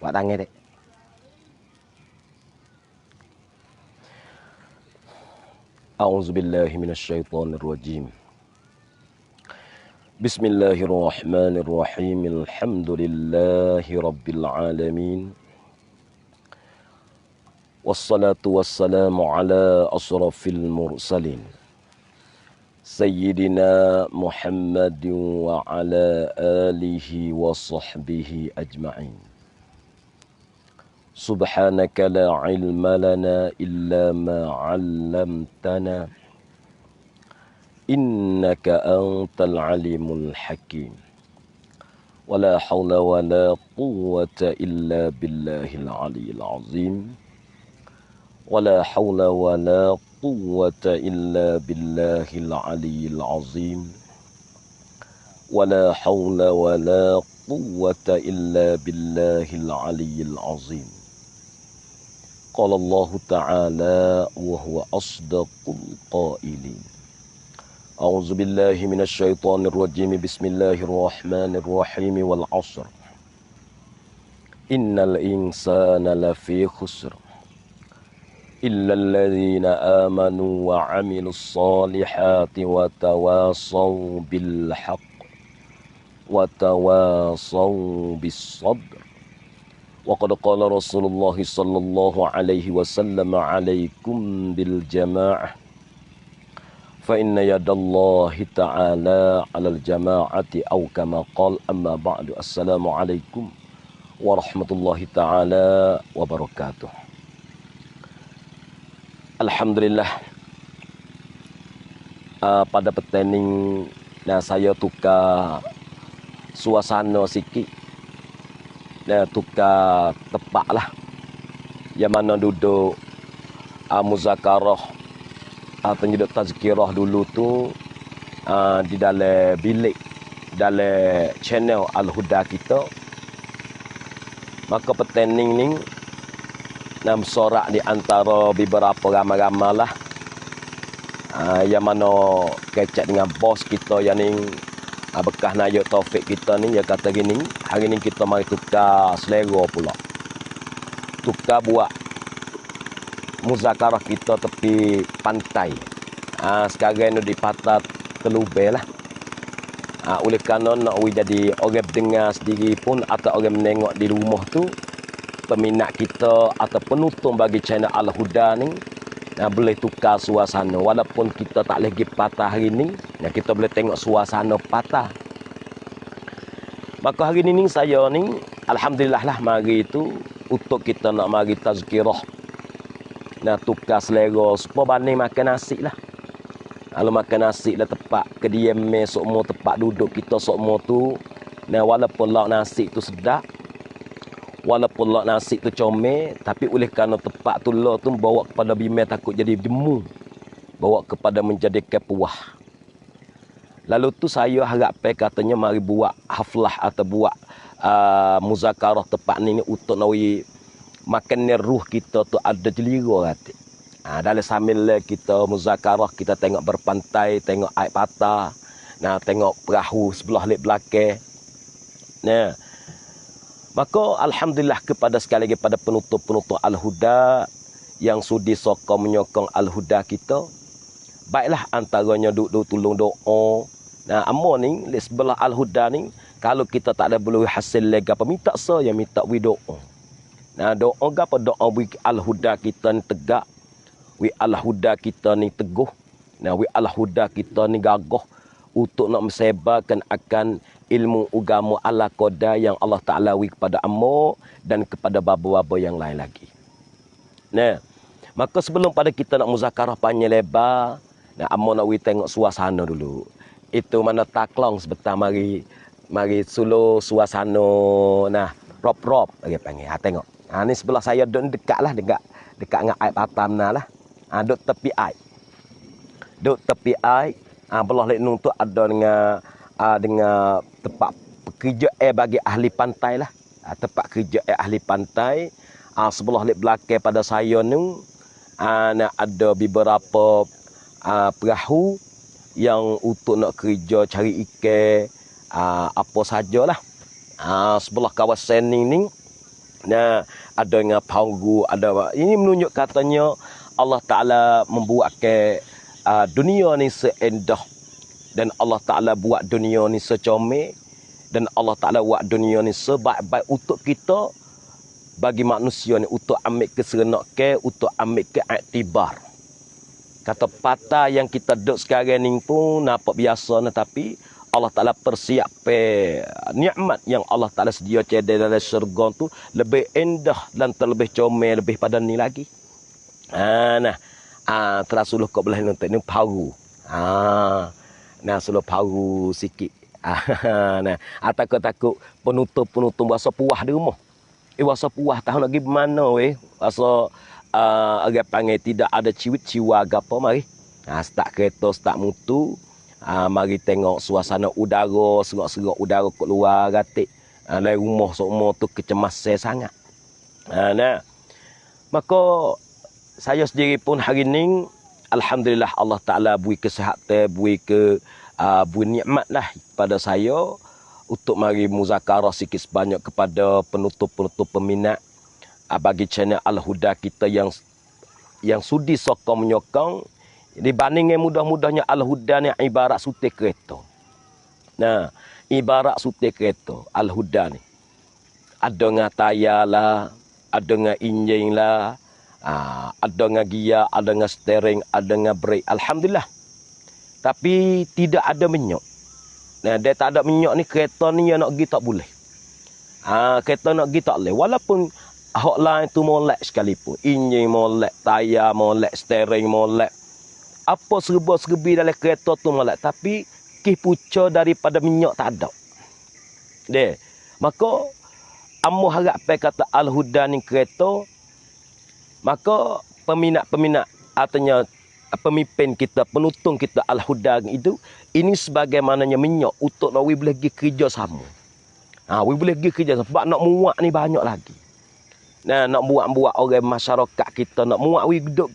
Pak tangan dek. A'udzubillahi minasyaitonirrajim. Bismillahirrahmanirrahim. Alhamdulillahi rabbil alamin. Wassalatu wassalamu ala asrafil mursalin. Sayyidina Muhammadin wa ala alihi wa sahbihi ajma'in. Subhanaka la ilma lana illa ma 'allamtana. Innaka antal alimul hakim. Wala hawla wala quwwata illa billahil aliyil azim. Wala hawla wala quwwata illa billahil aliyil azim. Wala hawla wala quwwata illa billahil aliyil azim. Qala Allah Ta'ala wa huwa asdaqul qailin. A'udzu billahi minasyaitonir rajim. Bismillahirrahmanirrahim. Wal 'ashr. Innal insana lafi khusr. Illa alladhina amanu wa 'amilus solihati wa tawasaw bil haqq wa tawasaw bis sabr. Waqad qala Rasulullah sallallahu alaihi wasallam alaikum bil jamaah fa inna yadallahi ta'ala 'alal jama'ati aw kama qala amma ba'du. Assalamu alaikum warahmatullahi ta'ala wabarakatuh. Alhamdulillah, pada pertanding saya tukar suasana sikit. Tukar tepat lah. Yang mana duduk muzakarah penjuduk tazkirah dulu tu di dalam bilik, dalam channel Al-Huda kita. Maka pertanding ni bersorak di antara beberapa ramai-ramai lah. Yang mana kecek dengan bos kita yang ni bekas Naik Taufik kita ni, dia kata gini, hari ni kita mari tukar selera pula. Tukar buat muzakarah kita tepi pantai. Sekarang ni di Patah Telubel lah. Oleh kerana nak jadi orang dengar sendiri pun atau orang menengok di rumah tu, peminat kita atau penonton bagi channel Al-Huda ni boleh tukar suasana. Walaupun kita tak lagi patah hari ni, kita boleh tengok suasana patah. Maka hari ni saya ni alhamdulillah lah mari itu untuk kita nak mari tazkirah. Tukar selera supaya banding makan nasi lah. Kalau makan nasi lah tempat kediaman semua, tempat duduk kita semua tu, walaupun lauk nasi tu sedap, walaupun lauk nasi tu comel, tapi oleh kerana tempat tu lah tu bawa kepada bimbang takut jadi jemu, bawa kepada menjadikan puah. Lalu tu saya harap katanya mari buat haflah atau buat muzakarah tempat ni untuk nawi makan ruh kita tu ada jelira hati. Dalam sambil kita muzakarah, kita tengok berpantai, tengok air patah, tengok perahu sebelah lek belakang. Maka alhamdulillah kepada sekali lagi pada penutup-penutup Al-Huda yang sudi sokong menyokong Al-Huda kita. Baiklah antaranya duk tolong doa. Amo ni di sebelah Al-Huda ni, kalau kita tak ada boleh hasil lega apa minta saya minta wi doa. Doa gapo doa wi Al-Huda kita ni tegak. Wi Al-Huda kita ni teguh. Wi Al-Huda kita ni gagah untuk nak mensebarkan akan ilmu agama ala qada yang Allah Ta'ala wi kepada amo dan kepada baba-baba yang lain lagi. Maka sebelum pada kita nak muzakarah panjang lebar, amo nak wi tengok suasana dulu. Itu mana taklong sebentar mari suluh suasana rop bagi panggil. Tengok. Ni sebelah saya dekat dengan air patam lah. Duk tepi air. Duk tepi air. Belah lek nun tu ada dengan tempat kerja bagi ahli pantai lah. Tempat kerja ahli pantai. Sebelah lek belakang pada saya ni ada beberapa perahu yang untuk nak kerja cari ikan apa sajalah. Sebelah kawasan ni Nah, ada dengan paugu, ada ini menunjuk katanya Allah Taala membuat ke dunia ni seendah, dan Allah Taala buat dunia ni secomel, dan Allah Taala buat dunia ni sebaik-baik untuk kita, bagi manusia ni untuk ambil keserenok ke, untuk ambil ke iktibar. Kata patah yang kita duduk sekarang ni pun nampak biasa, tapi Allah Ta'ala persiap nikmat yang Allah Ta'ala sedia cedera dalam syurga tu lebih indah dan terlebih comel lebih pada ni lagi. Terasuluh kau boleh nonton ni paru. Suluh paru sikit. Takut-takut penutup bahasa puah di rumah. Bahasa puah tahu nak pergi mana bahasa orang panggil tidak ada ciwit-ciwa apa mari. Start kereta, start mutu. Mari tengok suasana udara, serak-serak udara kat luar gatik. Dari rumah semua tu kecemasan sangat. Maka saya sendiri pun hari ni alhamdulillah Allah Taala beri kesihatan, beri nikmat lah pada saya untuk mari muzakarah sikit sebanyak kepada penutup-penutup peminat bagi channel Al-Huda kita yang sudi sokong menyokong. Dibandingkan mudah-mudahnya Al-Huda ni ibarat sutir kereta. Ibarat sutir kereta Al-Huda ni. Ada dengan tayar lah, ada dengan enjin lah, ada dengan gear, ada dengan steering, ada dengan brake. Alhamdulillah. Tapi tidak ada minyak. Dia tak ada minyak ni, kereta ni yang nak pergi tak boleh. Kereta nak pergi tak boleh. Walaupun hotline tu molek sekalipun. Enjin molek, tayar molek, steering molek. Apa serba-serbi dalam kereta tu molek. Tapi kis pucuk daripada minyak tak ada. Maka amu harap kata Al-Huda ni kereta. Maka peminat-peminat artinya pemimpin kita, penutung kita Al-Huda itu, ini sebagaimananya minyak untuk nak boleh pergi kerja sama. Boleh pergi kerja sama. Sebab nak muak ni banyak lagi. Nak buat orang masyarakat kita, nak muak hidup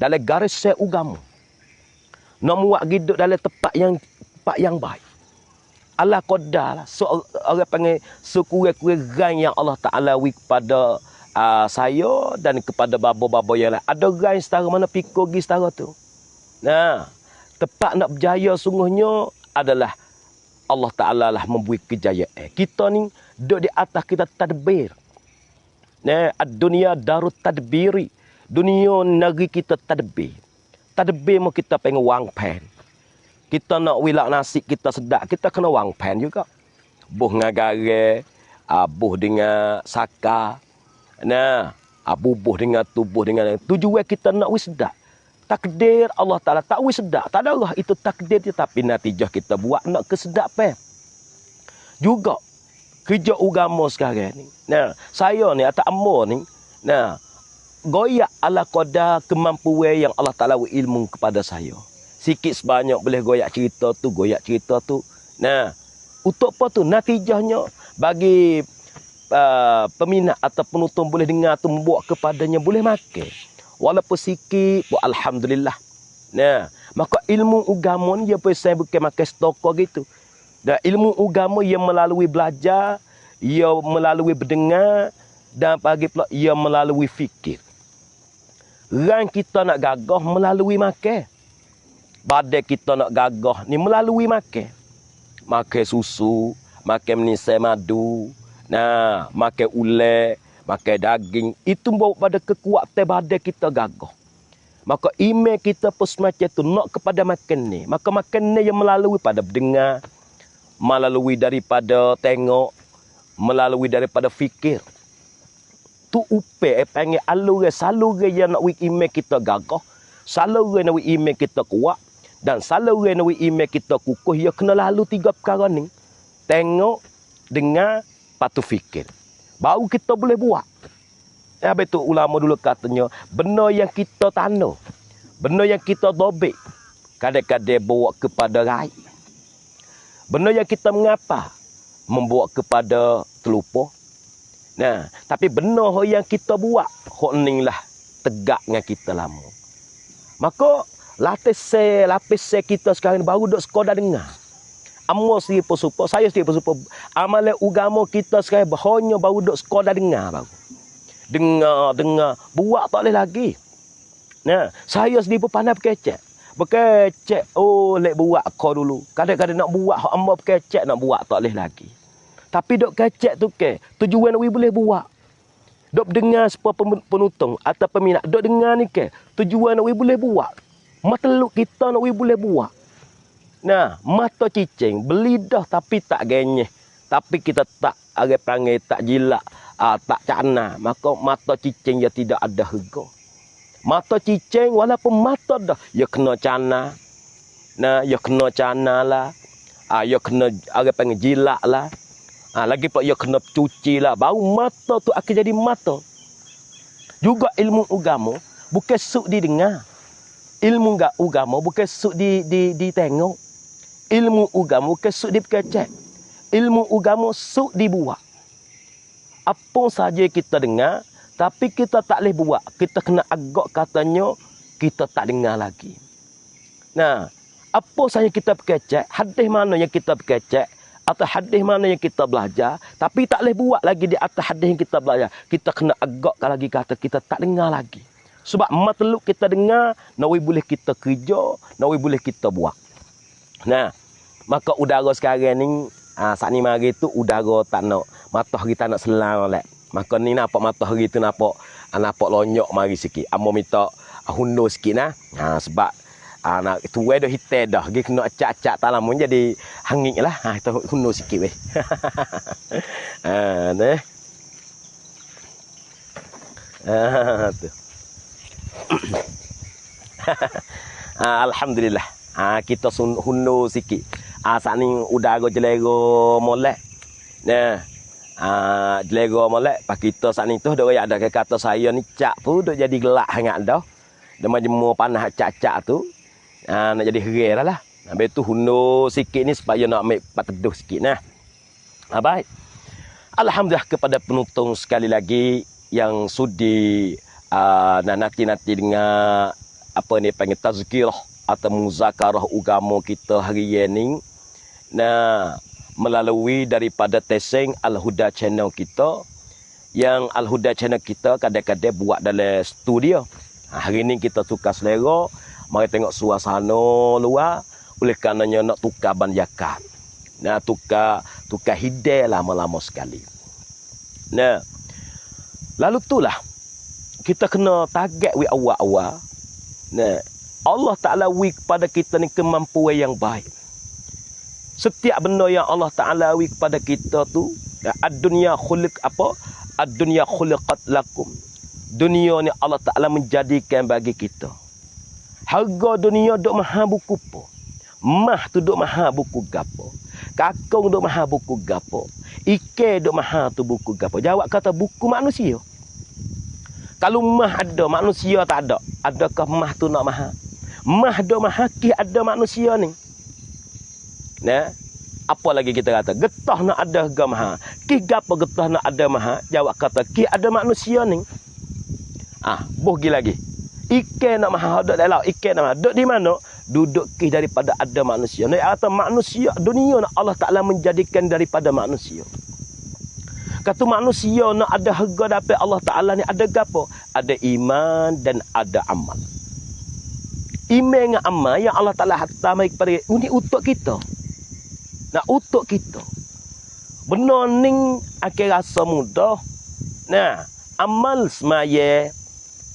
dalam garis agama. Nak muak hidup dalam tempat yang baik. Allah qadar lah. Orang panggil sekurang-kurang yang Allah Ta'ala kepada saya dan kepada babo-babo yang lain. Ada orang setara mana pikir pergi setara tu. Tempat nak berjaya sungguhnya adalah Allah Ta'ala lah memberi kejayaan. Kita ni duduk di atas kita tadbir. Dunia darut tadbiri. Dunia negeri kita tadbir. Tadbir mau kita pengen wang pen. Kita nak wilak nasi kita sedap, kita kena wang pen juga. Buh dengan garam, buh dengan saka. Bubuh dengan tubuh dengan tujuan kita nak wis sedap. Takdir Allah Ta'ala tak wis sedap. Tak ada lah itu takdir dia, tapi natijah kita buat nak kesedapan. Juga kerja agama sekarang ni. Saya ni atau amor ni, goyak ala qadar kemampuan yang Allah Ta'ala ilmu kepada saya. Sikit sebanyak boleh goyak cerita tu. Untuk apa tu? Natijahnya bagi peminat atau penonton boleh dengar tu, membuat kepadanya boleh makan. Walaupun sikit, alhamdulillah. Maka ilmu agama ni dia saya bukan makan stokor gitu. Dan ilmu agama yang melalui belajar, ia melalui berdengar, dan pagi pula ia melalui fikir. Orang kita nak gagah melalui makan. Badan kita nak gagah ni melalui makan. Makan susu, makan menisai madu, makan ulek, makan daging. Itu bawa pada kekuatan badan kita gagah. Maka iman kita pun semacam tu, nak kepada makan ni. Maka makan ni yang melalui pada berdengar, melalui daripada tengok, melalui daripada fikir. Tu upaya panggil saluran yang nak iman kita gagah, saluran nak iman kita kuat, dan saluran nak iman kita kukuh. Ya kena lalu tiga perkara ni. Tengok, dengar, patu fikir. Baru kita boleh buat. Betul ulama dulu katanya, benda yang kita tanam, benda yang kita dobek, kadang-kadang bawa kepada raib. Benda yang kita mengapa, membawa kepada terlupa. Tapi benda yang kita buat, hok ni lah tegak dengan kita lama. Maka lapis kita sekarang baru duk sekadar dengar. Amo sendiri pun super, saya sendiri pun super. Amalan agama kita sekarang hanya baru duk sekadar dengar baru. Dengar. Buat tak boleh lagi. Nah, saya sendiri pun pandai berkecek. Berkecek, lek buat kau dulu. Kadang-kadang nak buat, hak amba berkecek nak buat tak boleh lagi. Tapi duk kecek tu tujuan we boleh buat. Duk dengar sepuluh penonton atau peminat, duk dengar ni tujuan we boleh buat. Mata teluk kita nak we boleh buat. Nah, mata cicing, belidah tapi tak genyeh. Tapi kita tak ada panggil, tak jilak, tak cana. Maka mata cicing dia tidak ada harga. Mata cicing walaupun mata dah, dia kena cana. Nah, dia kena cana lah. Dia kena ada panggil jilak lah. Lagi pula dia kena cuci lah. Baru mata tu akan jadi mata. Juga ilmu agama bukan suk didengar. Ilmu agama bukan suk ditengok. Ilmu agama bukan suk dipekecek. Ilmu agama suk dibuat. Apa saja kita dengar, tapi kita tak boleh buat. Kita kena agak katanya, kita tak dengar lagi. Nah, apa saja kita pekecek, hadis mana yang kita pekecek, atau hadis mana yang kita belajar, tapi tak boleh buat lagi di atas hadis yang kita belajar. Kita kena agakkan lagi kata kita tak dengar lagi. Sebab matluk kita dengar, nawi boleh kita kerja, nawi boleh kita buat. Nah, maka udara sekarang ni, saat ni mari tu udara tak nak, matahari tak nak selang lek. Maka ni nampak matahari tu nampak lonyok mari sikit. Amo minta hundur sikit nah. Sebab nak tuai dah hitam dah. Dia kena acak-acak tak lama jadi hangit lah. Kita hundur sikit weh. Nah. Tu. Alhamdulillah. Kita hundur sikit. Saat ni udara jelera molek. Nah. Jelera molek. Pak kita saat ni tu ada kata saya ni cak tu dah jadi gelak hangat dah. Dia majemur panas cak-cak tu. Nak jadi herai lah. Habis tu hundur sikit ni supaya nak ambil pat teduh sikit nah. Baik. Alhamdulillah kepada penonton sekali lagi yang sudi nanti dengar apa ni panggil tazkirah atau muzakarah agama kita hari ini. Nah, melalui daripada testing Al-Huda channel kita. Yang Al-Huda channel kita kadang-kadang buat dalam studio. Hari ni kita tukar selera. Mari tengok suasana luar. Oleh karenanya nak tukar banjakan. Nah, tukar hidai lama-lama sekali. Nah, lalu itulah kita kena target awal-awal. Nah, Allah Ta'ala kepada kita ni kemampuan yang baik. Setiap benda yang Allah Ta'ala kepada kita tu, ad-dunya khuliq apa? Ad-dunya khuliqat lakum. Dunia ni Allah Ta'ala menjadikan bagi kita. Harga dunia duk mahal buku apa? Mah tu duk mahal buku gapo? Kakung duk mahal buku gapo? Ikan duk mahal tu buku gapo? Jawab kata buku manusia. Kalau mah ada, manusia tak ada. Adakah mah tu nak mahal? Mah duk mahal, ki ada manusia ni. Nah, apa lagi kita kata? Getah nak ada harga mahal. Ki gapo getah nak ada mahal? Jawab kata ki ada manusia ni. Bogi lagi. Ikan nak mahal duduk dalam. Ikan nak mahal duduk di mana? Duduk ki daripada ada manusia. Nak kata manusia dunia nak Allah Taala menjadikan daripada manusia. Kata manusia nak ada harga dapat Allah Taala ni ada gapo? Ada iman dan ada amal. Iman dengan amal yang Allah Taala hantar kepada ini untuk kita. Nak untuk kita. Benar ning akan rasa mudah. Nah, amal semaya,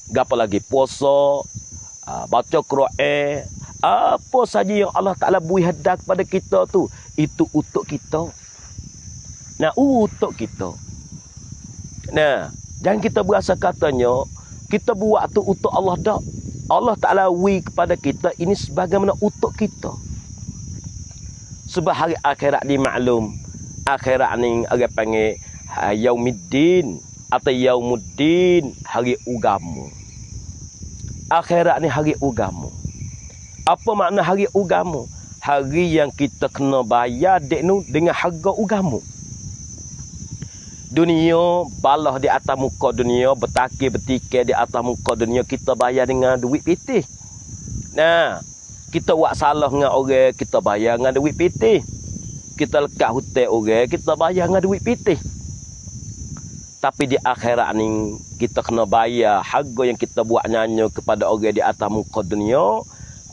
gapo lagi puasa, baca Quran, apa saja yang Allah Taala beri hadiah kepada kita tu, itu untuk kita. Nah, untuk kita. Nah, jangan kita berasa katanya kita buat tu untuk Allah dak. Allah Taala beri kepada kita ini sebagaimana untuk kita. Sebab hari akhirat ni maklum. Akhirat ni orang panggil Yaumiddin atau Yaumuddin, hari agama. Akhirat ni hari agama. Apa makna hari agama? Hari yang kita kena bayar deknu dengan harga agama. Dunia balah di atas muka dunia, bertakir-bertikai di atas muka dunia, kita bayar dengan duit pitih. Nah, kita buat salah dengan orang, kita bayar dengan duit pitih. kita lekat hutan orang, kita bayar dengan duit pitih. Tapi di akhirat ni kita kena bayar harga yang kita buat nyanyi kepada orang di atas muka dunia.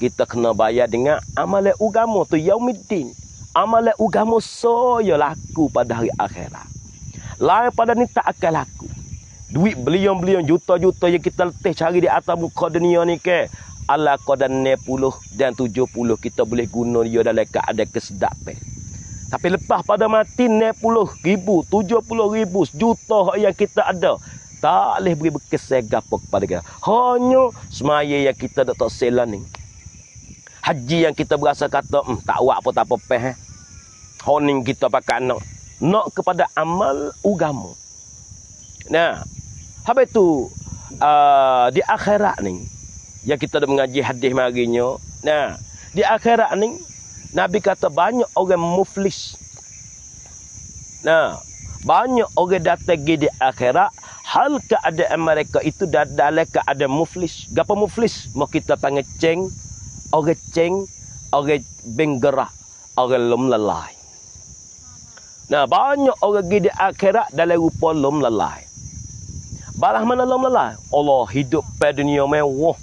Kita kena bayar dengan amalan agama tu yaumiddin. Amalan agama saya laku pada hari akhirat. Lain pada ni tak akan laku. Duit beliau-beliau juta-juta yang kita letih cari di atas muka dunia ni ke. Ala qadar 60 dan 70 kita boleh guna dia dalam keadaan kesedapan. Tapi lepas pada mati 60 ribu, 70 ribu, sejuta yang kita ada. Tak boleh beri berkesan apa kepada kita. Hanya semaya yang kita tak sela ni. Haji yang kita berasa kata, tak buat apa tak apa. Honing kita pakai nak. Nak kepada amal agama. Nah, habis tu di akhirat ni. Yang kita dah mengaji hadis marinya. Nah, di akhirat ni. Nabi kata banyak orang muflis. Nah, banyak orang datang di akhirat. Hal keadaan mereka itu dalam keadaan muflis. Gapa muflis? Mau kita panggil ceng, orang benggerak, orang lom lelai. Nah, banyak orang di akhirat dalam rupa lom lelai. Balah mana lom lelai? Allah hidup pada dunia mewah.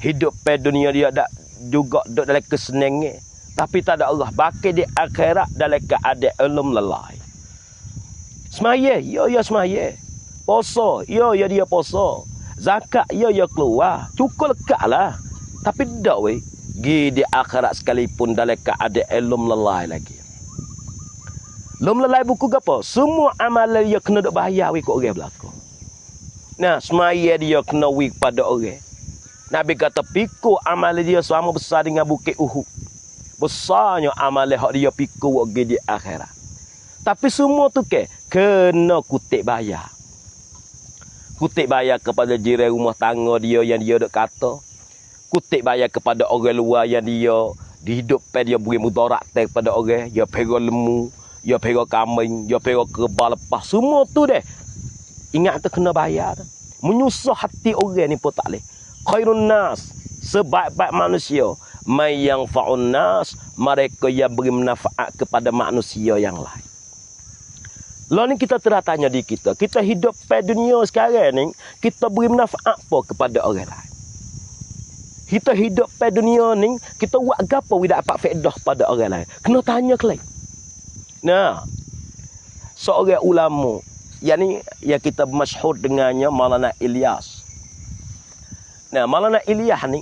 Hidup pada dunia dia tak juga dalam kesenangan. Tapi tak ada Allah. Bakal di akhirat dalam keadaan ulum lelai. Semaya, ya semaya. Puasa, ya dia puasa. Zakat, ya keluar. Cukup lekat lah. Tapi tak weh. Di akhirat sekalipun dalam keadaan ulum lelai lagi. Ulum lelai buku apa? Semua amalan dia kena duk bayar weh kok orang belakang. Nah, semaya dia kena weh pada orang. Nabi kata pikul amalan dia sama besar dengan bukit Uhud. Besarnya amalan hak dia pikul di akhirat. Tapi semua tu kena kutik bayar. Kutik bayar kepada jiran rumah tangga dia yang dia dok kata. Kutik bayar kepada orang luar yang dia dihidupkan dia beri mudarat kepada orang. Dia pergi lemu, dia pergi kambing, dia pergi kerbau lepas. Semua tu deh. Ingat tu kena bayar. Menyusah hati orang ni pun tak boleh. Khairun nas, sebaik-baik manusia. May yang fa'un nas, mereka yang beri manfaat kepada manusia yang lain. Lalu ni kita tanya di kita. Kita hidup pada dunia sekarang ni, kita beri manfaat apa kepada orang lain? Kita hidup pada dunia ni, kita buat apa tidak dapat faedah pada orang lain? Kena tanya ke lain. Nah, seorang ulama, yang kita masyhur dengannya Maulana Ilyas. Nah, Maulana Ilyas ni,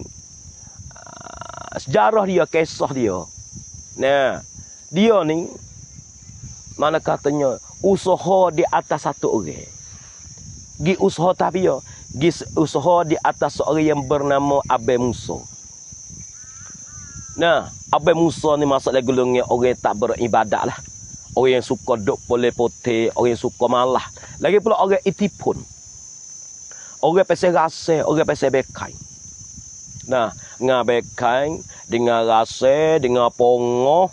sejarah dia, kisah dia. Nah, dia ni, mana katanya, usaha di atas satu orang. Usaha tapi ya, usaha di atas seorang yang bernama Abu Musa. Nah, Abu Musa ni masuk dalam golongan orang tak beribadat lah. Orang yang suka duk pole-pote, orang yang suka malah. Lagi pula orang itipun. Orang pasal rasa, orang pasal bekai. Nah, dengan bekai, dengan rasa, dengan pongoh.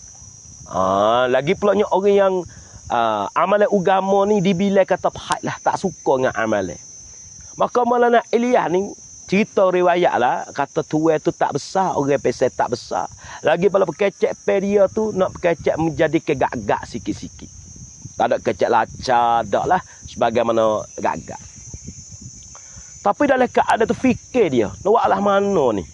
Lagi pula orang yang amalan agama ni dibilai kata pahit lah. Tak suka dengan amalan. Maka Maulana Ilyas ni, cerita riwayat lah. Kata tuan tu tak besar, orang pasal tak besar. Lagi pula berkecek peria tu, nak berkecek menjadi kegagak sikit-sikit. Tak ada kecek lacar, tak lah. Sebagaimana gagak. Tapi dalam keadaan tu fikir dia. Nak mana ni?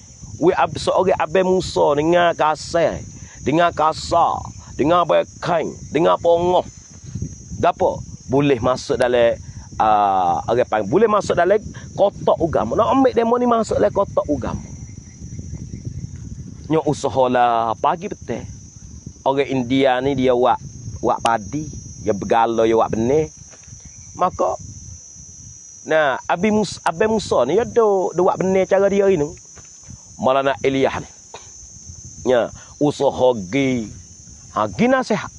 Seorang Abu Musa dengan kasar. Dengan kasar. Dengan bekai. Dengan pongoh. Gapo? Boleh masuk dalam boleh masuk dalam kotak agama. Nak ambil demo ni masuk dalam kotak agama. Nyok usaha lah pagi petang. Orang India ni dia buat padi. Dia bergalau, dia buat benih. Maka nah, Abu Musa ni dia buat benih cara dia ini. Maulana Ilyas ni. Ya, usaha gi nasihat.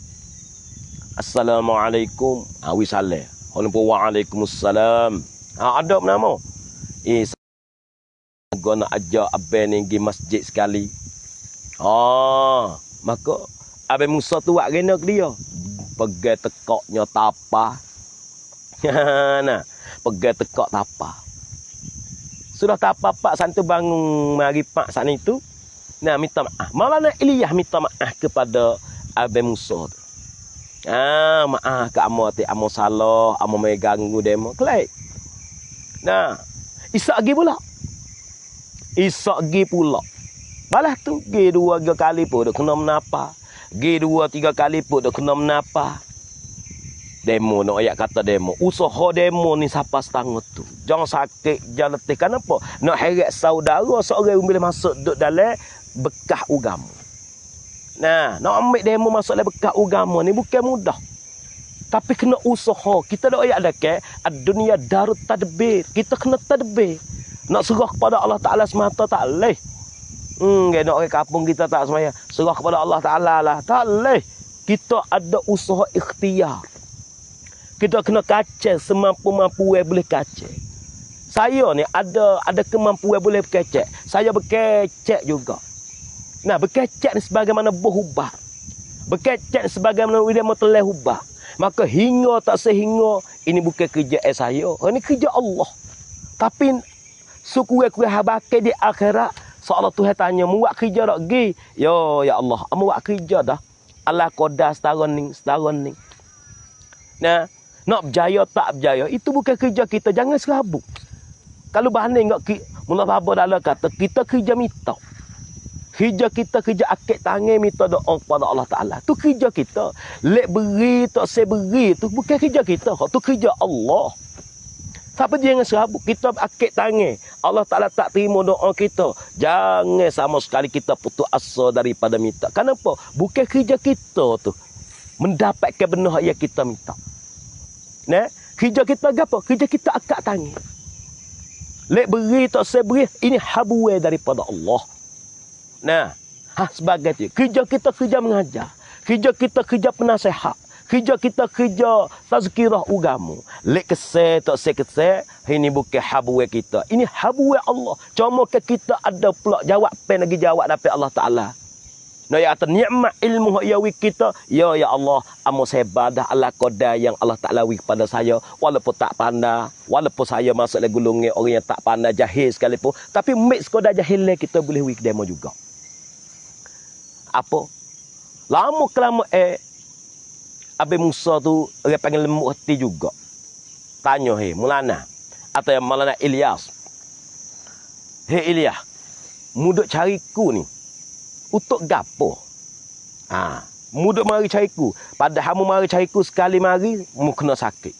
Assalamualaikum. Awi salam. Waalaikumsalam. Ada nama. Gua nak ajak abang ni pergi masjid sekali. Maka Abu Musa tu buat kena ke dia. Pegang tekaknya tapah. Nah, pegang tekak tapah. Sudah tapah pak santu bangun mari pak saat itu. Nah, minta maaf. Maulana Ilyas minta maaf kepada Abu Musa tu. Maaf kat amo ti amo salah, amo mai ganggu demo. Kelek. Nah, isak gi pula. Isak gi pula. Balas tu gi 2-3 kali pun dak kena menapa. Gi 2-3 kali pun dak kena menapa. Demo nak ayat kata demo. Usaha demo ni siapa setanggut tu. Jangan sakit, jangan letih. Kenapa? Nak heret saudara seorang bila masuk duduk dalam bekas agama. Nah, nak ambil demo masuk dalam bekas agama ni bukan mudah. Tapi kena usaha. Kita dak ayat dak ke dunia darut tadbir. Kita kena tadbir. Nak serah kepada Allah Taala semata tak leh. Nak orang kampung kita tak semaya. Serah kepada Allah Taala lah. Tak leh. Kita ada usaha ikhtiar. Kita kena kacau semampu-mampu boleh kacau. Saya ni ada kemampuan boleh berkecek. Saya berkecek juga. Nah, berkecek ni sebagaimana berubah. Berkecek sebagaimana dia mau telah ubah. Maka hingga tak sehingga ini bukan kerja saya. Ini kerja Allah. Tapi suku-suku habake di akhirat seolah Tuhan tanya, "Mu buat kerja tak gi?" Ya Allah, amu buat kerja dah. Allah qadar setahun ni. Nah, nak berjaya tak berjaya itu bukan kerja kita, jangan serabut. Kalau banding ngak mula bapa dalam kata kita kerja minta. Kerja kita kerja akik tangan minta doa kepada Allah Taala. Tu kerja kita. Lek beri tak saya beri tu bukan kerja kita, tu kerja Allah. Tapi jangan serabut kita akik tangan. Allah Taala tak terima doa kita. Jangan sama sekali kita putus asa daripada minta. Kenapa? Bukan kerja kita tu mendapatkan benar yang kita minta. Nah, kerja kita apa? Kerja kita akak tangan. Lek beri tak saya beri, ini habuai daripada Allah. Nah, sebagai tu, kerja kita kerja mengajar. Kerja kita kerja penasihat. Kerja kita kerja tazkirah agama. Lek kesel tak saya kesel, ini bukan habuai kita. Ini habuai Allah. Cuma kita ada pula jawapan lagi jawab daripada Allah Taala. Nah, ya atas nikmat ilmu ya wi kita, ya Allah, amo sebadah Allah qadar yang Allah Taala wi kepada saya, walaupun tak pandai, walaupun saya masuk dalam golongan orang yang tak pandai, jahil sekalipun, tapi mix sekadar jahil kita boleh wi demo juga. Apa? Lama kelama Abi Musa tu orang panggil lemuk hati juga. Tanya Mulana atau yang Maulana Ilyas. Ilyas, muduk cariku ni untuk gapo? Muduk mari cariku. Padahal mu mari cariku sekali mari mu kena sakit.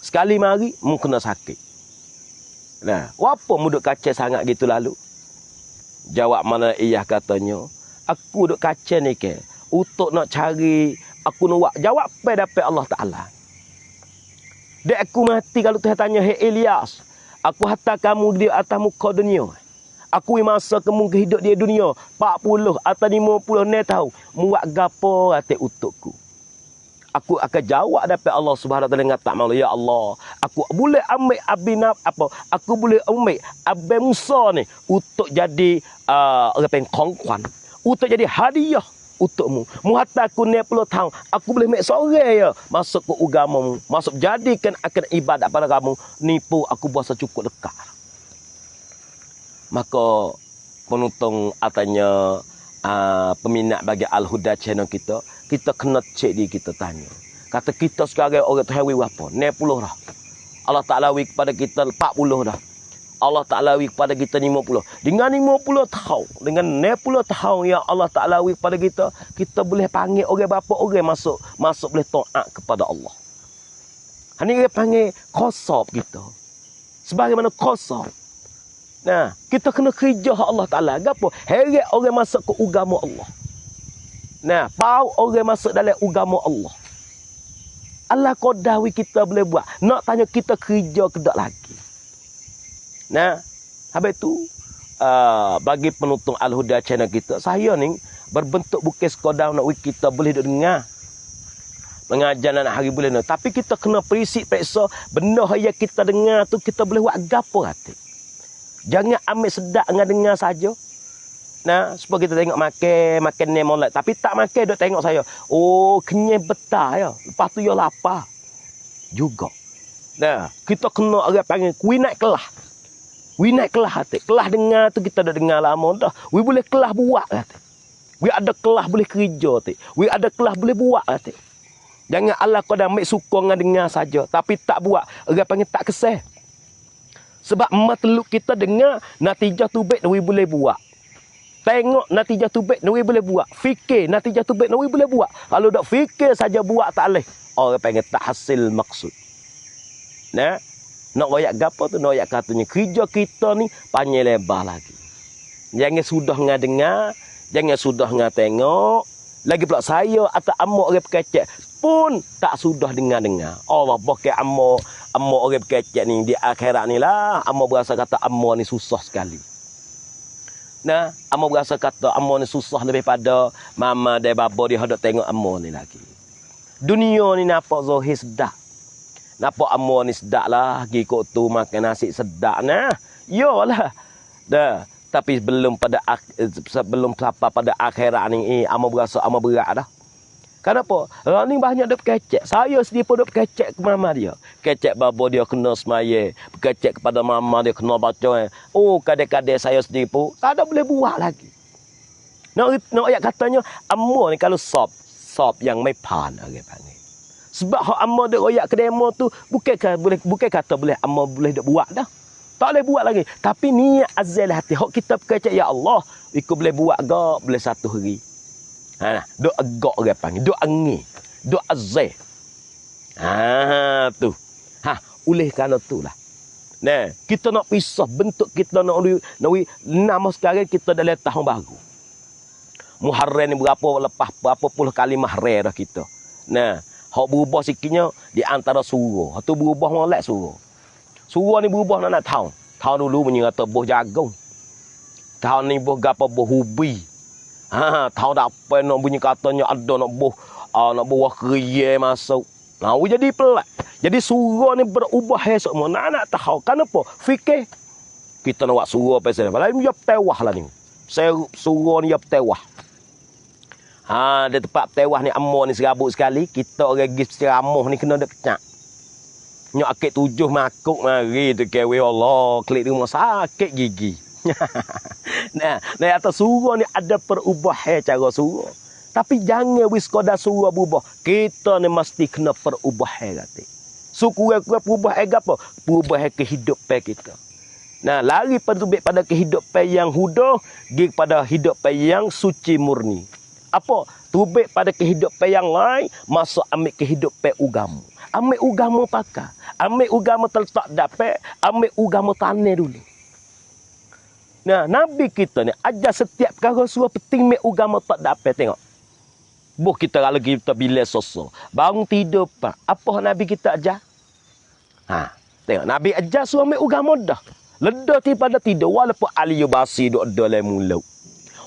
Sekali mari mu kena sakit. Nah, apa muduk kacau sangat gitu lalu? Jawab mana Ilyas katanya, aku duk kacau ni ke untuk nak cari aku nak jawab apa dapat Allah Taala. Dek aku mati kalau Tuhan tanya, Ilyas, aku hantar kamu di atas muka dunia. Aku masa kamu hidup di dunia 40 atau 50 tahun. Muak gapo ate untukku. Aku akan jawab dapat Allah Subhanahu Wa Taala dengan tak malu, ya Allah, aku boleh ambil abinab apa? Aku boleh ambil Abi Musa ni untuk jadi orang pengkongkuan, untuk jadi hadiah untukmu. Mu hatta aku 60 tahun, aku boleh make sore ya masuk ke agamamu, masuk jadikan akan ibadat pada kamu, nipu aku puasa cukup dekat. Maka penonton atanya peminat bagi Al-Huda channel kita kena cek di kita tanya. Kata kita sekarang orang Tuhan wi apa? 60 dah. Allah Taala wi kepada kita 40 dah. Allah Taala wi kepada kita 50. Dengan 50 tahun, dengan 60 tahun yang Allah Taala wi kepada kita, kita boleh panggil orang berapa orang masuk boleh taat kepada Allah. Ini dia panggil qasab kita. Sebagaimana qasab. Nah, kita kena kerja Allah Taala. Gapo? Heret orang masuk ke agama Allah. Nah, pau orang masuk dalam agama Allah. Allah qadar kita boleh buat. Nak tanya kita kerja ke tak lagi. Nah, habis tu bagi penonton Al-Huda channel kita, saya ni berbentuk bukan sekadar nak kita boleh dengar mengajar anak hari bulan ni, tapi kita kena periksa benda yang kita dengar tu kita boleh buat gapo hati. Jangan ambil sedap dengan dengar saja. Nah, supaya kita tengok makan ni molek, tapi tak makan duk tengok saya. Oh, kenyang betah ya. Lepas tu ya lapar juga. Nah, kita kena orang panggil we naik kelah. We naik kelah hati. Kelah dengar tu kita dah dengar lama dah. We boleh kelah buat hati. We ada kelah boleh kerja hati. We ada kelah boleh buat hati. Jangan Allah kau dah ambil suka dengan dengar saja. Tapi tak buat. Orang panggil tak keseh. Sebab emak teluk kita dengar. Natijah tu baik, nawi boleh buat. Tengok natijah tu baik, nawi boleh buat. Fikir natijah tu baik, nawi boleh buat. Kalau tak fikir saja buat tak boleh. Orang panggil tak hasil maksud. Nah. Nak royak gapo tu? Nak royak katanya. Kerja kita ni panjang lebar lagi. Jangan sudah dengar. Jangan sudah tengok. Lagi pula saya atau amok orang berkecek pun tak sudah dengar-dengar. Allah pakai amok orang berkecek ni di akhirat ni lah. Amok berasa kata amok ni susah sekali. Nah, amok berasa kata amok ni susah lebih pada mama dan bapa dia hendak tengok amok ni lagi. Dunia ni nampak zahir sedap. Nampak amok ni sedap lah. Pergi kok tu makan nasi sedap nah. Yolah. Dah. Tapi sebelum sampai pada akhirat ni, amal berasa amal berat dah. Kenapa? Orang ni banyak dia berkecek. Saya sendiri pun dia berkecek ke mama dia. Kecek bapa dia kena semaya. Berkecek kepada mama dia kena baca. Oh, kadang-kadang saya sendiri pun tak ada boleh buat lagi. Nak ayat katanya, amal ni kalau sop yang mai pan orang panggil. Sebab hak amal dia royak ke demo tu, bukan kata boleh amal boleh dia buat dah. Tak boleh buat lagi. Tapi niat azal hati. Hak kita percaya, ya Allah, ikut boleh buat gak, boleh satu hari. Ha, duk agak orang panggil. Duk angin. Duk azal. Ha, tu. Ha, oleh kerana tu lah. Nah, kita nak pisah bentuk kita nak nama sekarang kita dah lihat tahun baru. Muharram ni berapa puluh kali mahram dah kita. Nah, hak berubah sikitnya di antara surah. Hak tu berubah molek surah. Surah ni berubah nak tahun. Tahun dulu punya kata boh jagung. Tahun ni boh gapo boh ubi. Ha, tahun dak apa nak bunyi katanya ada nak boh wah kriye masuk. Nah, jadi pelat. Jadi surah ni berubah semua. Nak tahu kenapa? Fikir kita nak buat surah pasal apa? Lain dia tewah lah ni. Saya surah ni dia tewah. Ha, di tempat tewah ni amor ni serabut sekali. Kita orang gis ceramah ni kena dak kecak. Nyok akik 7 makuk mari tu kewe Allah klik rumah sakit gigi. Nah atas surah ni ada perubahan cara surah. Tapi jangan wis sekadar surah berubah. Kita ni mesti kena perubahan kata. Suku perubahan apa? Perubahan kehidupan kita. Nah, lari pada kehidupan yang huda, pergi pada kehidupan yang suci murni. Apa? Tubik pada kehidupan yang lain, masuk ambil kehidupan agama. Ambil agama pakai. Ambil agama terletak dapat. Ambil agama tanah dulu. Nah, Nabi kita ni ajar setiap perkara suruh penting ambil agama tak dapat. Tengok. Buh kita kalau kita bila sosok. Bangun tidur pak. Apa Nabi kita ajar? Ha, tengok. Nabi ajar suruh ambil agama dah. Ledah pada tidur. Walaupun aliyu basi duduk dalam mulut.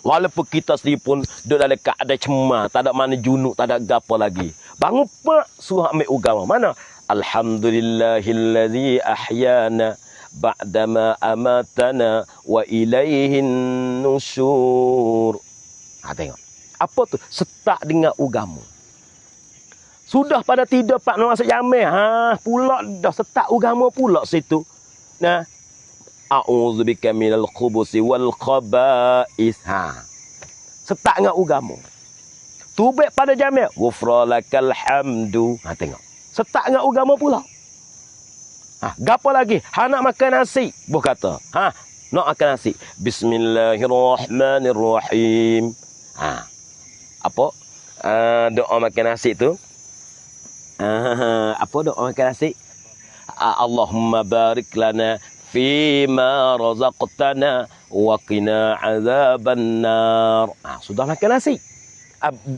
Walaupun kita sendiri pun duduk dalam keadaan cemar. Tak ada mana junuk. Tak ada gapa lagi. Bangun pak suruh ambil agama. Mana? Alhamdulillahilladzi ahyana ba'dama amatana wa ilaihin nusyur. Ha, tengok. Apa tu? Setak dengan agama. Sudah pada tidur pak nak masuk jamai. Ha, pula dah setak agama pula situ. Nah. A'udzubika minal khubusi wal khaba'is. Ha. Setak dengan agama. Tubik pada jamai. Ghufranakal hamdu. Ha, tengok. Setak dengan agama pula. Ha, gapo lagi? Ha, nak makan nasi. Buh kata. Ha, nak makan nasi. Bismillahirrahmanirrahim. Ha. Apa? Doa makan nasi tu. Apa doa makan nasi? Allahumma barik lana fima razaqtana wa qina azabannar. Sudah makan nasi.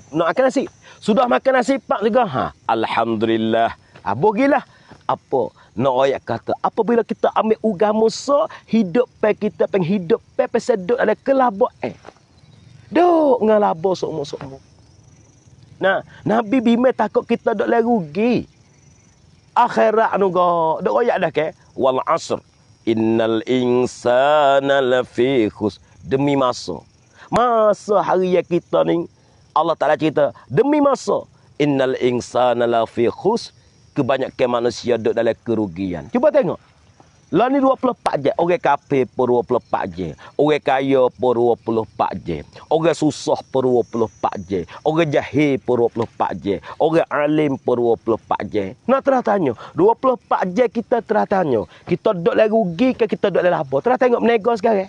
Nak makan nasi. Sudah makan nasi pak juga. Ha, alhamdulillah. Bogilah. Apa? Nak ayat kata, apabila kita ambil agama so, hidup kita penghidup pasal duk ada kelabak duk ngalabo semua. Nah, Nabi bime takut kita duk lai rugi. Akhirat anu go, duk ayat dah ke? Wal asr innal insana lafi khus. Demi masa hari yang kita ni Allah Taala cerita demi masa innal insana lafi khus. Kebanyakan manusia duduk dalam kerugian. Cuba tengok. Lah ni 24 je. Orang kafir pun 24 je. Orang kaya pun 24 je. Orang susah pun 24 je. Orang jahil pun 24 je. Orang alim pun 24 je. Nak terah tanya. 24 je kita terah tanya. Kita duduk lagi rugi ke kita duduk lagi apa? Terah tengok menego sekarang.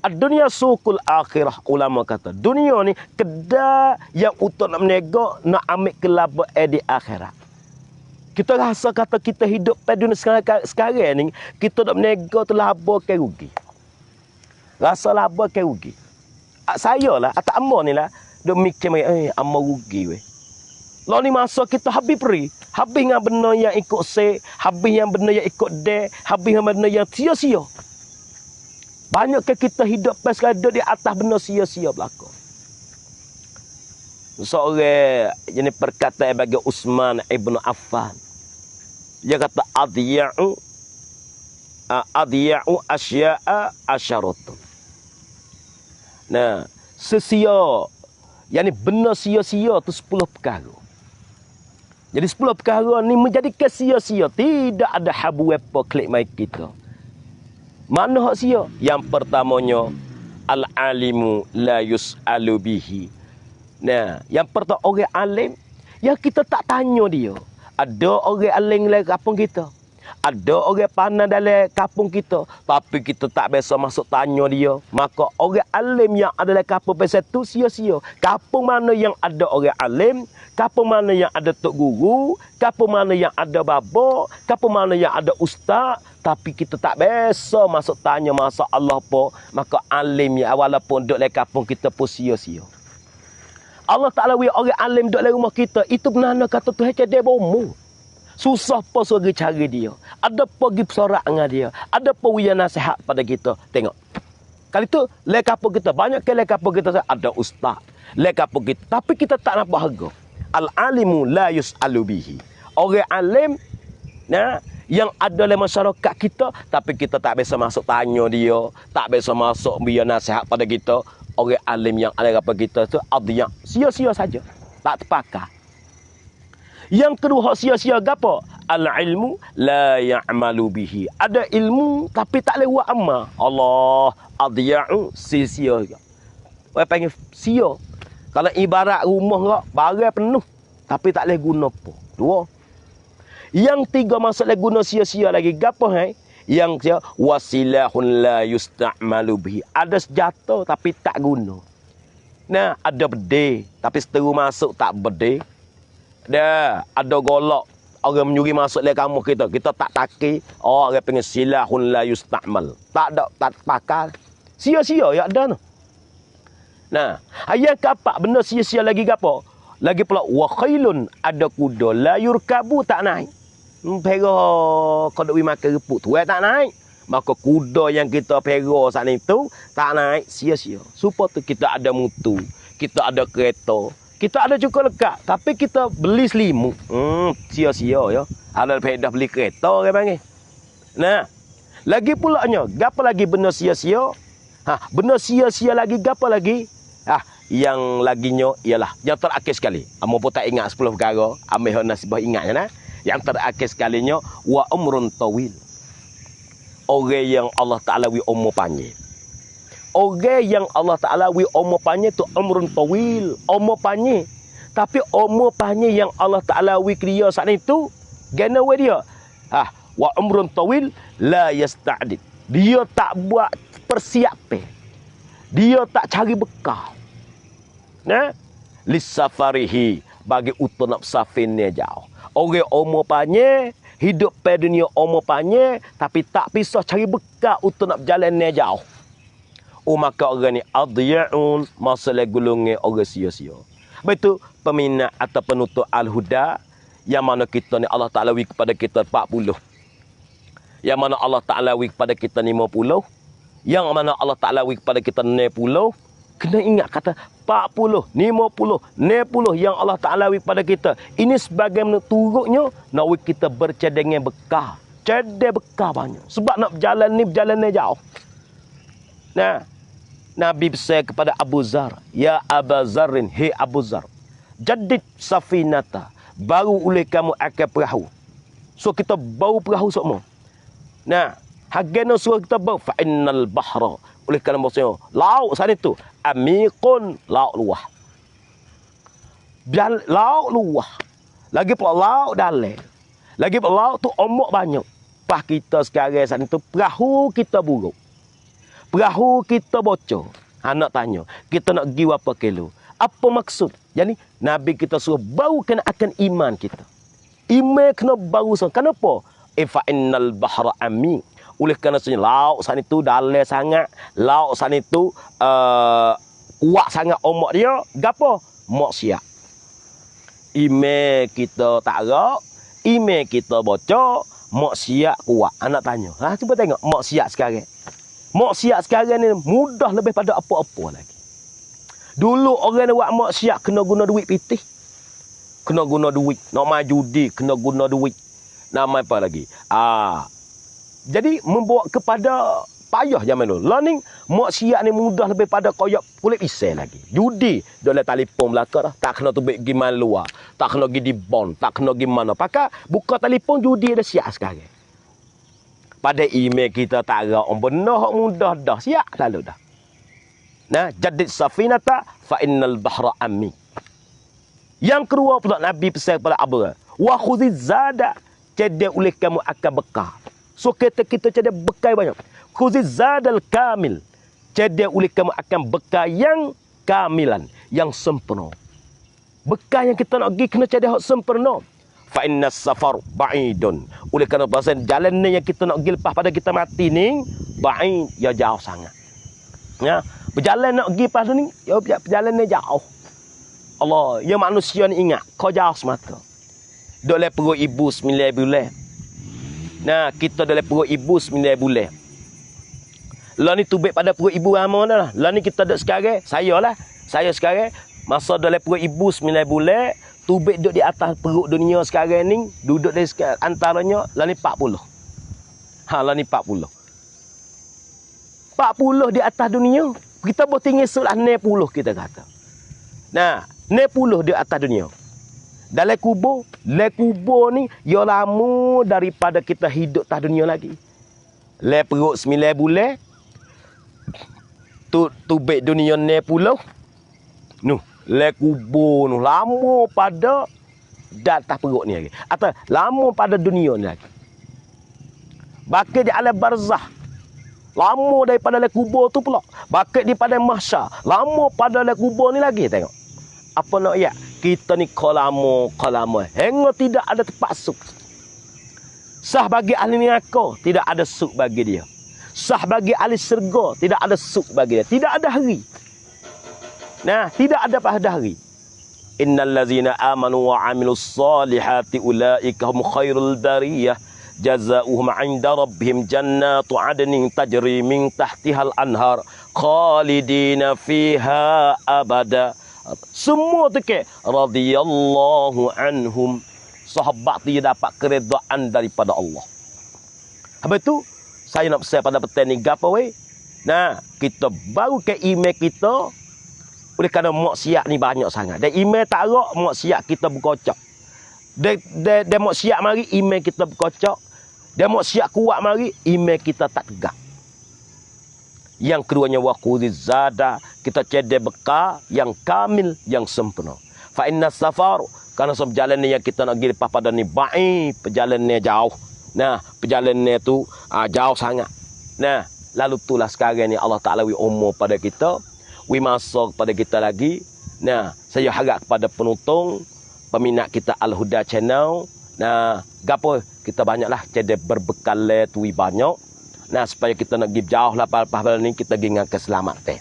Dunia sukul akhirah, ulama kata. Dunia ni kedai yang untuk nak menego, nak ambil kelaba di akhirat. Kita rasa kata kita hidup pada dunia sekarang ni, kita nak menego tu laba ke rugi. Rasa laba ke rugi. Saya lah, atak amma ni lah, duk mikir, amma rugi weh. Lalu ni masa kita habis peri. Habis dengan benda yang ikut se, habis yang benda yang ikut de, habis yang benda yang sia-sia. Banyak ke kita hidup pas di atas benda sia-sia belaka. Seorang yang perkataan bagi Utsman ibn Affan. Dia kata adya'u asya'a asyaratun. Nah, sesia yang benda sia-sia tu 10 perkara. Jadi 10 perkara ni menjadi sia-sia, tidak ada habu apa klik mai kita. Mana hak sia? Yang pertamanya al-alimu la yus'alu bihi. Nah, yang pertama orang alim yang kita tak tanya dia. Ada orang alim dalam kampung kita. Ada orang pandai dalam kampung kita, tapi kita tak biasa masuk tanya dia. Maka orang alim yang ada dalam kampung pasal tu sia-sia. Kampung mana yang ada orang alim, kampung mana yang ada tok guru, kampung mana yang ada baba, kampung mana yang ada ustaz, tapi kita tak biasa masuk tanya masalah apa, maka alim ya walaupun duduk dalam kampung kita pun sia-sia. Allah Ta'ala orang alim duduk dalam rumah kita, itu benar kata Tuhan dia bomo. Susah apa suruh cari dia. Ada pergi bersorak dengan dia. Ada pergi nasihat pada kita. Tengok. Kali itu, dalam kampung kita, banyak ke dalam kampung kita ada ustaz. Dalam kampung kita, tapi kita tak nampak harga. Al-alimu la yus'alu bihi. Orang alim, nah, yang ada dalam masyarakat kita, tapi kita tak biasa masuk tanya dia, tak biasa masuk biar nasihat pada kita. Orang alim yang ada pada kita tu adiyah, sia-sia saja, tak terpakai. Yang kedua sia-sia gapo? Al-ilmu la ya'malu bihi. Ada ilmu tapi tak boleh buat amal. Allah adiyah, sia-sia. Orang panggil sia. Kalau ibarat rumah barang penuh tapi tak boleh guna apa. Dua. Yang tiga masalah guna sia-sia lagi gapo Yang dia wasilahun la yusta'malu bihi. Ada senjata tapi tak guna. Nah, ada bedil tapi seteru masuk tak bedil. Ada golok orang menyuri masuk dalam kampung kita. Kita tak taki. Oh, orang panggil silahun la yusta'mal. Tak ada, tak pakai. Sia-sia ya ada no. Nah, ayat kapak benda sia-sia lagi gapo? Lagi pula wa khailun, ada kuda la yurkabu tak naik. Pera kalau wi makan reput tu tak naik. Maka kuda yang kita pera saat itu tak naik, sia-sia. Supaya tu kita ada mutu, kita ada kereta, kita ada cukup lekat, tapi kita beli selimu. Sia-sia ya. Ada faedah beli kereta orang panggil. Nah, lagi pulanya, gapo lagi benda sia-sia? Benda sia-sia lagi gapo lagi? Yang laginya ialah yang terakhir sekali. Amo pun tak ingat 10 perkara, ambil nasibah ingatnya nah. Yang terakhir sekalinya wa umrun tawil. Orang yang Allah Taala wi umur panjang. Orang yang Allah Ta'ala wi umur panjang tu umrun tawil, umur panjang. Tapi umur panjang yang Allah Ta'ala wi dia saat itu, gana we dia. Wa umrun tawil la yasta'did. Dia tak buat persiapan. Dia tak cari bekal. Nah, lisafarihi bagi untuk nak safinnya jauh. Orang umur panjang, hidup pada dunia umur panjang, tapi tak bisa cari bekal untuk nak berjalannya jauh. Maka orang ni adiya'un, masalah gulungnya orang sia-sia. Betul peminat atau penutup al-huda yang mana kita ni Allah Ta'ala wi kepada kita 40. Yang mana Allah Ta'ala wi kepada kita 50. Yang mana Allah Ta'ala wi kepada kita 60. Kena ingat kata 40, 50, 60 yang Allah Ta'ala wi kepada kita. Ini sebagai turutnya nak wi kita bercadangan bekal. Cadang bekal banyak. Sebab nak berjalan ni jauh. Nah, Nabi berkata kepada Abu Zar, ya Abu Zarrin, hei Abu Zar, jadid safinata, baru oleh kamu akan perahu. So kita baru perahu semua. Nah, hagana surah kita bau fa innal bahra. Oleh kerana maksudnya laut sana tu amikun, laut luah. Laut luah. Lagi pula laut dalam. Lagi pula laut tu ombak banyak. Pas kita sekarang sana tu perahu kita buruk. Perahu kita bocor. Anak tanya, kita nak pergi berapa kilo? Apa maksud? Jadi Nabi kita suruh barukan akan iman kita. Iman kena baru sana. Kenapa? Fa innal bahra ami. Oleh kerana laut sana itu dalam sangat, laut sana itu kuat sangat ombak dia. Gapo? Maksiat. Iman kita tak rak, iman kita bocor, maksiat kuat. Anak tanya, cuba tengok maksiat sekarang. Maksiat sekarang ni mudah lebih pada apa-apa lagi. Dulu orang yang buat maksiat kena guna duit pitih. Kena guna duit. Nak main judi, kena guna duit. Nak main apa lagi? Jadi membawa kepada payah zaman dulu. Lah ni maksiat ni mudah lebih pada koyak kulit pisau lagi. Judi, dalam telefon belaka dah. Tak kena tubik pergi mana luar. Tak kena pergi di bond. Tak kena pergi mana. Pakai buka telefon judi dah siap sekarang. Pada email kita tak ada orang benar mudah dah siap lalu dah. Nah, jadid safinata fa innal bahra ammi. Yang kedua pula Nabi pesan kepada Abu, wa khuziz zada, cedak oleh kamu akan bekal. So kita cedak bekal banyak. Khuziz zadal kamil, cedak oleh kamu akan bekal yang kamilan, yang sempurna. Bekal yang kita nak pergi kena cedak sempurna. Fa innas safar ba'idun. Oleh kerana pasal jalan ni yang kita nak pergi lepas pada kita mati ni ba'id, ya jauh sangat. Ya, berjalan nak pergi lepas ni, ya perjalanan ni jauh. Allah, ya manusia ni ingat, kau jauh semata. Dalam perut ibu 9 bulan. Nah, kita dalam perut ibu 9 bulan. Lah ni tubik pada perut ibu lama dah. Lah ni kita duduk sekarang, saya sekarang masa dalam perut ibu 9 bulan, tubik duduk di atas perut dunia sekarang ni, duduk di antaranya lah ni 40. Lah ni 40. 40 di atas dunia. Kita boleh tinggal selah 60 kita kata. Nah, 60 di atas dunia. Dalam kubur ni ya lama daripada kita hidup atas dunia lagi. Le perut 9 bulan. Tubik dunia 60. Nu, le kubur nu lama pada atas perut ni lagi. Atau lama pada dunia ni lagi. Bakal di alam barzah. Lama daripada le kubur tu pula. Bakal di pada mahsyar. Lama pada le kubur ni lagi tengok. Apa nak ya? Kita ni kolamo. Hingga tidak ada tempat suk. Sah bagi ahli neraka, tidak ada suk bagi dia. Sah bagi ahli syurga, tidak ada suk bagi dia. Tidak ada hari. Nah, tidak ada pada hari. Innal ladzina amanu wa 'amilus solihati ulaika hum khairul bariyah. Jazaohum 'inda rabbihim jannatu 'adnin tajri min tahtihal anhar khalidina fiha abada. Semua tu ke radhiyallahu anhum. Sahabat dia dapat keredaan daripada Allah. Habis tu saya nak pesan pada petang ni gapo we? Nah, kita baru ke email kita oleh kerana maksiat ni banyak sangat. Dan email tak rak maksiat kita berkocak. Dan maksiat mari email kita berkocak. Dan maksiat kuat mari email kita tak tegak. Yang keduanya waqudiz zada, kita cedek bekal yang kamil, yang sempurna. Fa innas safar, karena perjalanan yang kita nak pergi lepas pada ni baik, perjalanan jauh. Nah, perjalanan tu jauh sangat. Nah, lalu itulah sekarang ni Allah Taala wi umur pada kita, wi masa pada kita lagi. Nah, saya harap kepada penonton, peminat kita Al-Huda Channel, nah, gapo kita banyaklah cedek berbekal tu banyak. Nah, supaya kita nak pergi jauh lah lepas ni kita pergi dengan keselamatan.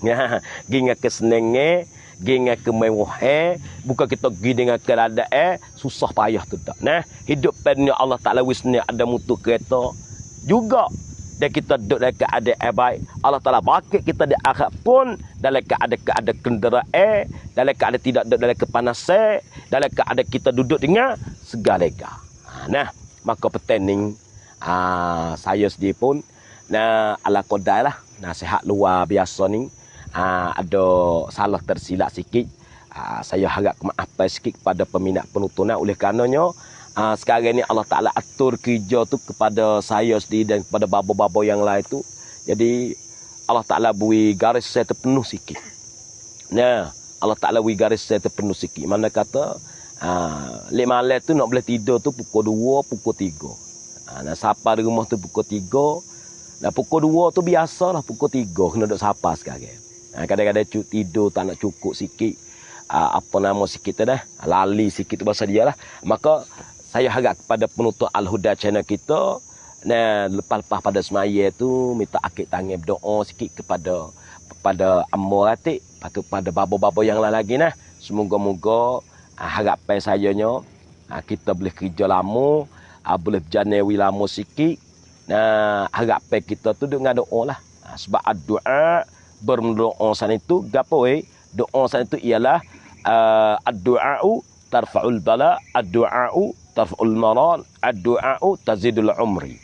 Ya, pergi dengan kesenangan, pergi dengan kemewahan, bukan kita pergi dengan keadaan susah payah tu tak. Nah, hidup pada Allah Taala wisnya ada mutu kereta juga. Dan kita duduk dalam keadaan baik. Allah Taala bakit kita di akhirat pun dalam keadaan kenderaan, dalam keadaan tidak duduk dalam kepanasan, dalam keadaan kita duduk dengan segala-gala. Nah, maka petang saya sendiri pun ala qadar lah nasihat luar biasa ni ada salah tersilap sikit. Saya harap maaf sikit kepada peminat penonton oleh karenanya Sekarang ni Allah Ta'ala atur kerja tu kepada saya sendiri dan kepada babo-babo yang lain tu. Jadi Allah Ta'ala beri garis saya terpenuh sikit. Nah, Allah Ta'ala beri garis saya terpenuh sikit. Mana kata, lek malam tu nak boleh tidur tu pukul 2, pukul 3. Nak sapa di rumah tu pukul 3. Nah, pukul 2 tu biasalah pukul 3 kena duduk sapa sekarang. Kadang-kadang tidur tak nak cukup sikit. Apa nama sikit tu dah. Lali sikit tu bahasa dia lah. Maka saya harap kepada penutup Al-Huda channel kita, nah, lepas-lepas pada semaya tu minta akid tangan berdoa sikit kepada Amor Atik, patut pada babo-babo yang lain lagi nah. Semoga-moga harapan sayanya kita boleh kerja lama, boleh berjanawi lama sikit. Nah, harapan kita tu dengan doa lah. Sebab doa berdoa sana itu gapo doa sana itu ialah ad-du'a'u tarfa'ul bala, ad-du'a'u tarfa'ul maran, ad-du'a'u tazidul umri.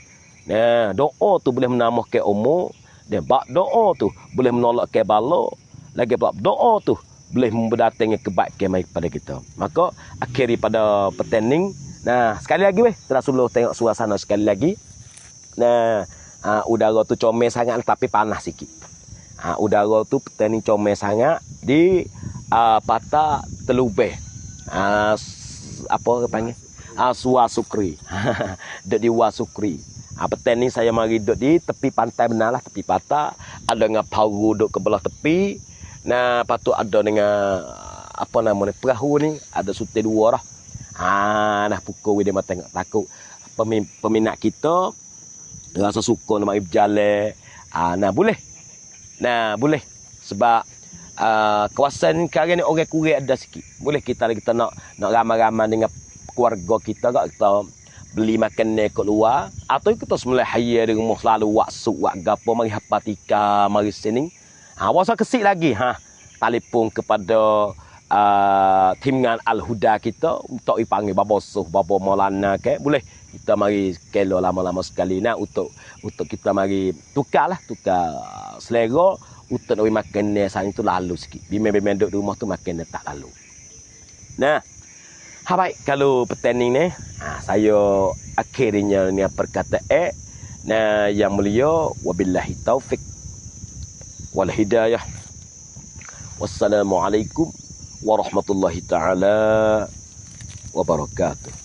Nah, doa tu boleh menambahkan umur, dan bab doa tu boleh menolakkan bala, lagi bab doa tu boleh mendatangkan kebaikan mai kepada kita. Maka akhiri pada pertanding. Nah, sekali lagi teruslah tengok suasana sekali lagi. Nah, udara tu comel sangat tapi panas sikit. Udara tu pertanding comel sangat di patah Telubeh. Apa panggil? Suasukri. Dek di Wasukri. Petang ni saya mari duduk di tepi pantai benar lah, tepi patah. Ada dengan paru duduk ke belah tepi. Nah, patut ada dengan apa nama ni, perahu ni. Ada sutai 2 dah. Nah pukul dia mah tengok takut. Peminat kita rasa suka nak mari berjalan. Nah boleh. Nah boleh. Sebab kawasan sekarang ni orang kurang ada sikit. Boleh kita nak ramai-ramai dengan keluarga kita kita beli makanan kat luar, atau kita semula haya di rumah selalu wak sup wak gapo mari hapatika mari sini. Wasa kesik lagi telefon kepada timngan Al-Huda kita untuk dipanggil babo suh babo Maulana ke boleh kita mari kelo lama-lama sekali untuk kita mari tukar selera untuk nak makan sang itu lalu sikit. Bimbing-bimbing duduk di rumah tu makan tak lalu. Nah, baik kalau pertanding ni saya akhirnya ni perkataan yang mulia, wabillahi taufik wal hidayah. Wassalamualaikum warahmatullahi taala wabarakatuh.